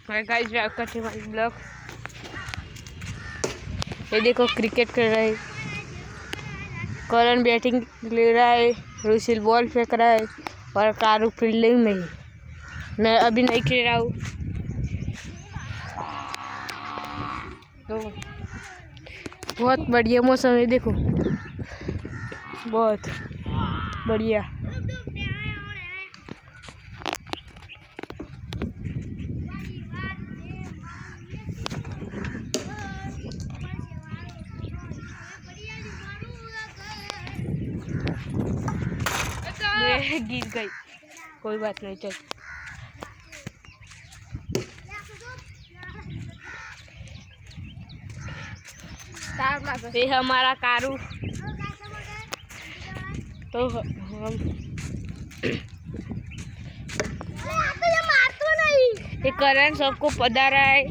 Hi guys, welcome to my blog. ये देखो cricket कर रहा है, करण बैटिंग ले रहा है, रुशिल बॉल फेंक रहा है और कारू फील्डिंग में ही। मैं अभी नहीं खेल रहा हूँ। तो बहुत बढ़िया मौसम है, देखो बहुत बढ़िया। मैं गिर गई, कोई बात नहीं, चल। ये हमारा कारू। तो हम ये करण सबको पढ़ा रहा है,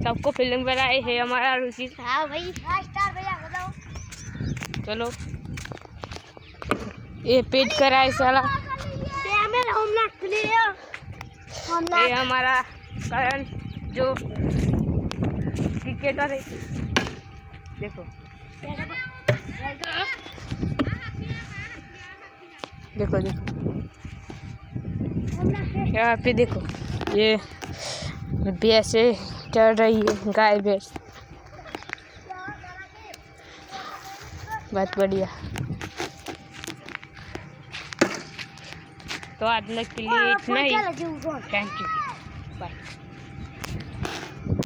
सबको फील्डिंग पर आए है हमारा रुचि। हाँ भाई, स्टार भैया बताओ। चलो, ये पेट करा है साला। ये हमारा करण जो क्रिकेटर है, देखो देखो देखो यहाँ पे देखो, ये भैंस चढ़ रही है, गाय भैंस। बहुत बढ़िया। तो आज के लिए इतना ही। Thank you.